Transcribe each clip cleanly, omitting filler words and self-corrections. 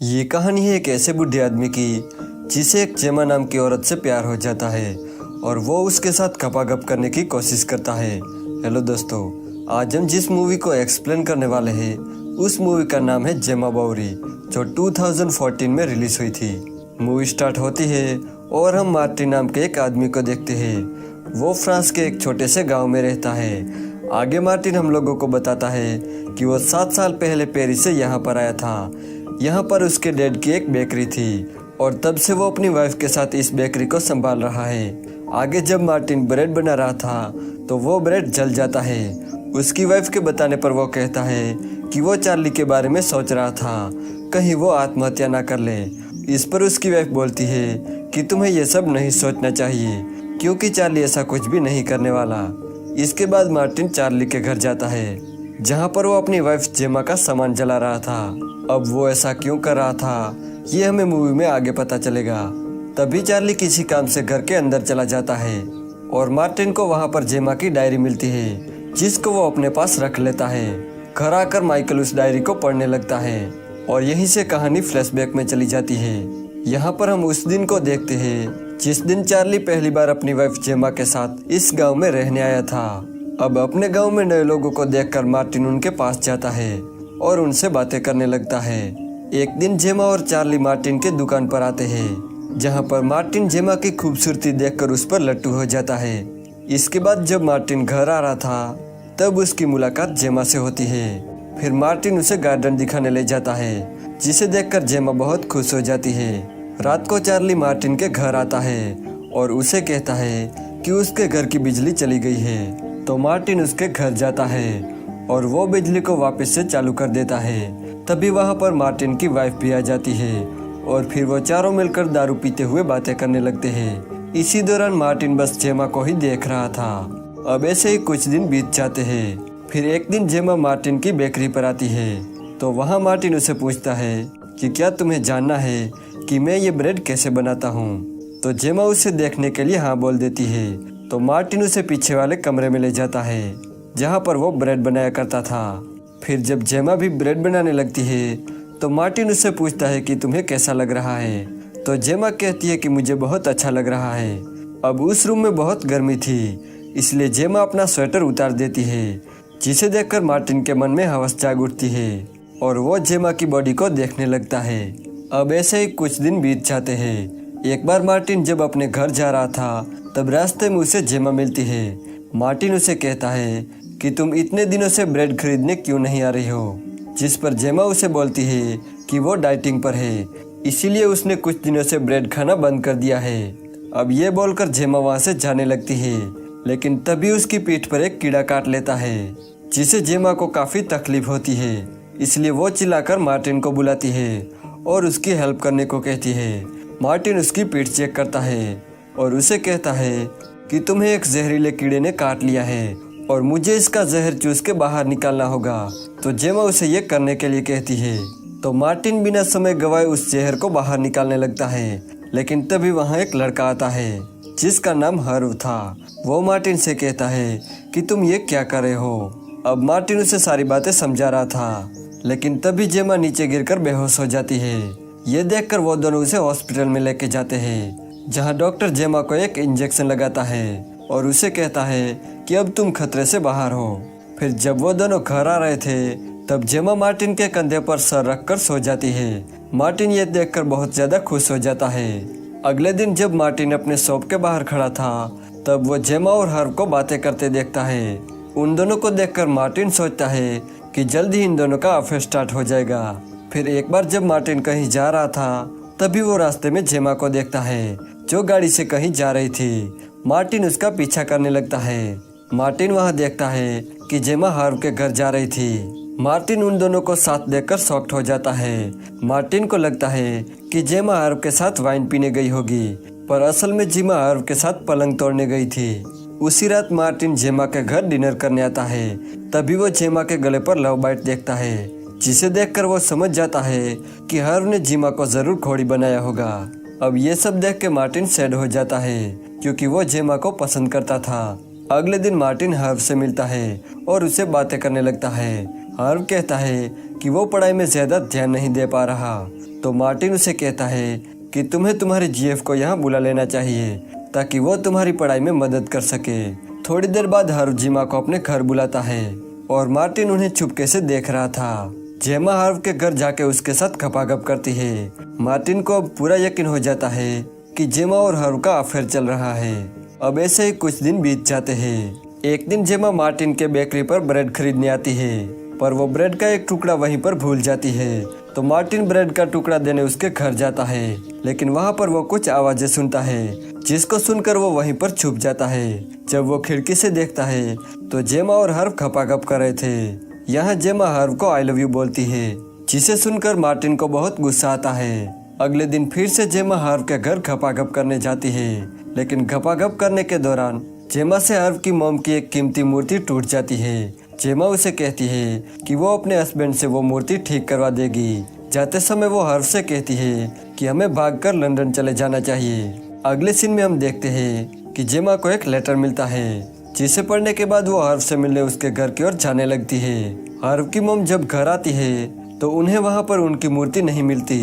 ये कहानी है एक ऐसे बूढ़े आदमी की जिसे एक जेमा नाम की औरत से प्यार हो जाता है और वो उसके साथ गपागप करने की कोशिश करता है। हेलो दोस्तों, आज हम जिस मूवी को एक्सप्लेन करने वाले हैं उस मूवी का नाम है जेमा बावरी, जो 2014 में रिलीज हुई थी। मूवी स्टार्ट होती है और हम मार्टिन नाम के एक आदमी को देखते हैं। वो फ्रांस के एक छोटे से गांव में रहता है। आगे मार्टिन हम लोगों को बताता है कि वो 7 साल पहले पेरिस से यहाँ पर आया था। यहाँ पर उसके डैड की एक बेकरी थी और तब से वो अपनी वाइफ के साथ इस बेकरी को संभाल रहा है। आगे जब मार्टिन ब्रेड बना रहा था तो वो ब्रेड जल जाता है। उसकी वाइफ के बताने पर वो कहता है कि वो चार्ली के बारे में सोच रहा था, कहीं वो आत्महत्या ना कर ले। इस पर उसकी वाइफ बोलती है कि तुम्हें ये सब नहीं सोचना चाहिए क्योंकि चार्ली ऐसा कुछ भी नहीं करने वाला। इसके बाद मार्टिन चार्ली के घर जाता है जहाँ पर वो अपनी वाइफ जेमा का सामान जला रहा था। अब वो ऐसा क्यों कर रहा था ये हमें मूवी में आगे पता चलेगा। तभी चार्ली किसी काम से घर के अंदर चला जाता है और मार्टिन को वहाँ पर जेमा की डायरी मिलती है जिसको वो अपने पास रख लेता है। घर आकर माइकल उस डायरी को पढ़ने लगता है और यहीं से कहानी फ्लैशबैक में चली जाती है। यहाँ पर हम उस दिन को देखते हैं जिस दिन चार्ली पहली बार अपनी वाइफ जेमा के साथ इस गांव में रहने आया था। अब अपने गांव में नए लोगों को देखकर मार्टिन उनके पास जाता है और उनसे बातें करने लगता है। एक दिन जेमा और चार्ली मार्टिन के दुकान पर आते हैं जहां पर मार्टिन जेमा की खूबसूरती देखकर उस पर लट्टू हो जाता है। इसके बाद जब मार्टिन घर आ रहा था तब उसकी मुलाकात जेमा से होती है। फिर मार्टिन उसे गार्डन दिखाने ले जाता है जिसे देखकर जेमा बहुत खुश हो जाती है। रात को चार्ली मार्टिन के घर आता है और उसे कहता है कि उसके घर की बिजली चली गई है। तो मार्टिन उसके घर जाता है और वो बिजली को वापस से चालू कर देता है। तभी वहाँ पर मार्टिन की वाइफ भी आ जाती है और फिर वो चारों मिलकर दारू पीते हुए बातें करने लगते हैं। इसी दौरान मार्टिन बस जेमा को ही देख रहा था। अब ऐसे ही कुछ दिन बीत जाते हैं। फिर एक दिन जेमा मार्टिन की बेकरी पर आती है तो वहाँ मार्टिन उसे पूछता है कि क्या तुम्हें जानना है कि मैं ये ब्रेड कैसे बनाता हूँ। तो जेमा उसे देखने के लिए हाँ बोल देती है। तो मार्टिन उसे पीछे वाले कमरे में ले जाता है जहाँ पर वो ब्रेड बनाया करता था। फिर जब जेमा भी ब्रेड बनाने लगती है तो मार्टिन उससे पूछता है कि तुम्हें कैसा लग रहा है। तो जेमा कहती है कि मुझे बहुत अच्छा लग रहा है। अब उस रूम में बहुत गर्मी थी इसलिए जेमा अपना स्वेटर उतार देती है जिसे देखकर मार्टिन के मन में हवस जाग उठती है और वो जेमा की बॉडी को देखने लगता है। अब ऐसे ही कुछ दिन बीत जाते हैं। एक बार मार्टिन जब अपने घर जा रहा था तब रास्ते में उसे जेमा मिलती है। मार्टिन उसे कहता है कि तुम इतने दिनों से ब्रेड खरीदने क्यों नहीं आ रही हो, जिस पर जेमा उसे बोलती है कि वो डाइटिंग पर है इसीलिए उसने कुछ दिनों से ब्रेड खाना बंद कर दिया है। अब ये बोलकर जेमा वहाँ से जाने लगती है लेकिन तभी उसकी पीठ पर एक कीड़ा काट लेता है जिसे जेमा को काफ़ी तकलीफ होती है। इसलिए वो चिल्लाकर मार्टिन को बुलाती है और उसकी हेल्प करने को कहती है। मार्टिन उसकी पीठ चेक करता है और उसे कहता है कि तुम्हें एक जहरीले कीड़े ने काट लिया है और मुझे इसका जहर चूस के बाहर निकालना होगा। तो जेमा उसे ये करने के लिए कहती है। तो मार्टिन बिना समय गवाए उस जहर को बाहर निकालने लगता है लेकिन तभी वहाँ एक लड़का आता है जिसका नाम हर्व था। वो मार्टिन से कहता है कि तुम ये क्या कर रहे हो। अब मार्टिन उसे सारी बातें समझा रहा था लेकिन तभी जेमा नीचे गिरकर बेहोश हो जाती है। ये देखकर वो दोनों उसे हॉस्पिटल में लेके जाते हैं जहां डॉक्टर जेमा को एक इंजेक्शन लगाता है और उसे कहता है कि अब तुम खतरे से बाहर हो। फिर जब वो दोनों घर आ रहे थे तब जेमा मार्टिन के कंधे पर सर रखकर सो जाती है। मार्टिन ये देखकर बहुत ज़्यादा खुश हो जाता है। अगले दिन जब मार्टिन अपने शॉप के बाहर खड़ा था तब वो जेमा और हर्व को बातें करते देखता है। उन दोनों को देखकर मार्टिन सोचता है कि जल्द ही इन दोनों का अफेयर स्टार्ट हो जाएगा। फिर एक बार जब मार्टिन कहीं जा रहा था तभी वो रास्ते में जेमा को देखता है जो गाड़ी से कहीं जा रही थी। मार्टिन उसका पीछा करने लगता है। मार्टिन वहां देखता है कि जेमा हर्व के घर जा रही थी। मार्टिन उन दोनों को साथ देखकर शॉक्ड हो जाता है। मार्टिन को लगता है कि जेमा हर्व के साथ वाइन पीने गई होगी पर असल में जेमा हर्व के साथ पलंग तोड़ने गई थी। उसी रात मार्टिन जेमा के घर डिनर करने आता है। तभी वो जेमा के गले पर लव बाइट देखता है जिसे देखकर वो समझ जाता है कि हर्व ने जेमा को जरूर खोड़ी बनाया होगा। अब ये सब देख के मार्टिन सैड हो जाता है क्योंकि वो जेमा को पसंद करता था। अगले दिन मार्टिन हर्व से मिलता है और उसे बातें करने लगता है। हर्व कहता है कि वो पढ़ाई में ज्यादा ध्यान नहीं दे पा रहा, तो मार्टिन उसे कहता है कि तुम्हें तुम्हारे जीएफ को यहाँ बुला लेना चाहिए ताकि वो तुम्हारी पढ़ाई में मदद कर सके। थोड़ी देर बाद हर्व जेमा को अपने घर बुलाता है और मार्टिन उन्हें चुपके से देख रहा था। जेमा हर्व के घर जाके उसके साथ खपाखप करती है। मार्टिन को अब पूरा यकीन हो जाता है कि जेमा और हर्व का अफेयर चल रहा है। अब ऐसे ही कुछ दिन बीत जाते हैं। एक दिन जेमा मार्टिन के बेकरी पर ब्रेड खरीदने आती है, पर वो ब्रेड का एक टुकड़ा वहीं पर भूल जाती है। तो मार्टिन ब्रेड का टुकड़ा देने उसके घर जाता है, लेकिन वहाँ पर वो कुछ आवाजें सुनता है, जिसको सुनकर वो वहीं पर छुप जाता है। जब वो खिड़की से देखता है तो जेमा और हर्व खपाखप कर रहे थे। यहाँ जेमा हर्व को आई लव यू बोलती है, जिसे सुनकर मार्टिन को बहुत गुस्सा आता है। अगले दिन फिर से जेमा हर्व के घर खपाखप करने जाती है, लेकिन खपाखप करने के दौरान जेमा से हर्व की मॉम की एक कीमती मूर्ति टूट जाती है। जेमा उसे कहती है कि वो अपने हस्बैंड से वो मूर्ति ठीक करवा देगी। जाते समय वो हर्व से कहती है कि हमें भागकर लंदन चले जाना चाहिए। अगले सीन में हम देखते हैं कि जेमा को एक लेटर मिलता है, जिसे पढ़ने के बाद वो हर्व से मिलने उसके घर की ओर जाने लगती है। हर्व की मॉम जब घर आती है तो उन्हें वहाँ पर उनकी मूर्ति नहीं मिलती।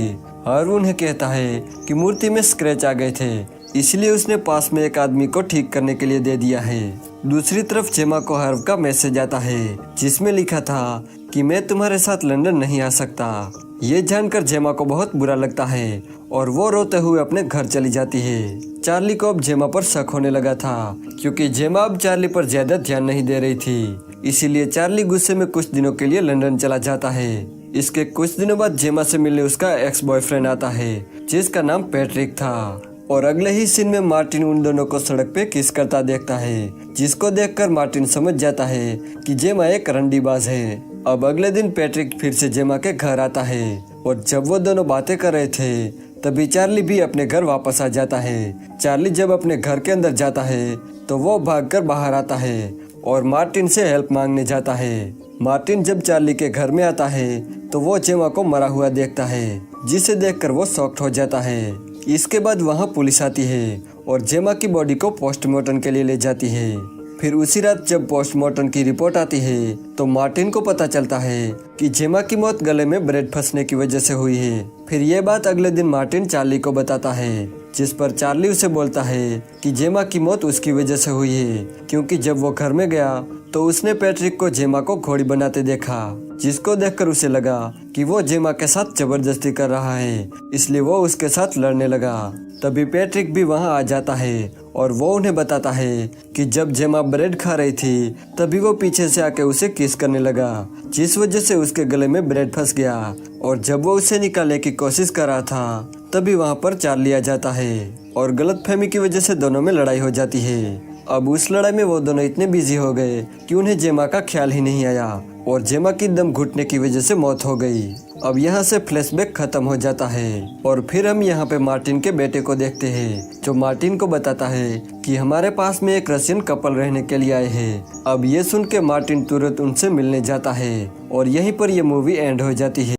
हर्व उन्हें कहता है कि मूर्ति में स्क्रैच आ गए थे, इसलिए उसने पास में एक आदमी को ठीक करने के लिए दे दिया है। दूसरी तरफ जेमा को हर्व का मैसेज आता है, जिसमें लिखा था कि मैं तुम्हारे साथ लंदन नहीं आ सकता। ये जानकर जेमा को बहुत बुरा लगता है और वो रोते हुए अपने घर चली जाती है। चार्ली को अब जेमा पर शक होने लगा था, क्योंकि जेमा अब चार्ली पर ज्यादा ध्यान नहीं दे रही थी। इसीलिए चार्ली गुस्से में कुछ दिनों के लिए लंदन चला जाता है। इसके कुछ दिनों बाद जेमा से मिलने उसका एक्स बॉयफ्रेंड आता है, जिसका नाम पैट्रिक था। और अगले ही सीन में मार्टिन उन दोनों को सड़क पे किस करता देखता है, जिसको देखकर मार्टिन समझ जाता है कि जेमा एक रंडीबाज है। अब अगले दिन पैट्रिक फिर से जेमा के घर आता है, और जब वो दोनों बातें कर रहे थे तभी चार्ली भी अपने घर वापस आ जाता है। चार्ली जब अपने घर के अंदर जाता है तो वो भागकर बाहर आता है और मार्टिन से हेल्प मांगने जाता है। मार्टिन जब चार्ली के घर में आता है तो वो जेमा को मरा हुआ देखता है, जिसे देखकर वो शॉक्ड हो जाता है। इसके बाद वहाँ पुलिस आती है और जेमा की बॉडी को पोस्टमार्टम के लिए ले जाती है। फिर उसी रात जब पोस्टमार्टम की रिपोर्ट आती है तो मार्टिन को पता चलता है कि जेमा की मौत गले में ब्रेड फंसने की वजह से हुई है। फिर ये बात अगले दिन मार्टिन चार्ली को बताता है, जिस पर चार्ली उसे बोलता है कि जेमा की मौत उसकी वजह से हुई है, क्योंकि जब वो घर में गया तो उसने पैट्रिक को जेमा को घोड़ी बनाते देखा, जिसको देखकर उसे लगा कि वो जेमा के साथ जबरदस्ती कर रहा है, इसलिए वो उसके साथ लड़ने लगा। तभी पैट्रिक भी वहां आ जाता है और वो उन्हें बताता है कि जब जेमा ब्रेड खा रही थी तभी वो पीछे से आके उसे किस करने लगा, जिस वजह से उसके गले में ब्रेड फंस गया। और जब वो उसे निकालने की कोशिश कर रहा था तभी वहाँ पर चार्ली आ जाता है और गलतफहमी की वजह से दोनों में लड़ाई हो जाती है। अब उस लड़ाई में वो दोनों इतने बिजी हो गए कि उन्हें जेमा का ख्याल ही नहीं आया और जेमा की दम घुटने की वजह से मौत हो गई। अब यहाँ से फ्लैशबैक खत्म हो जाता है और फिर हम यहाँ पे मार्टिन के बेटे को देखते हैं, जो मार्टिन को बताता है कि हमारे पास में एक रशियन कपल रहने के लिए आए हैं। अब ये सुन के मार्टिन तुरंत उनसे मिलने जाता है और यहीं पर ये मूवी एंड हो जाती है।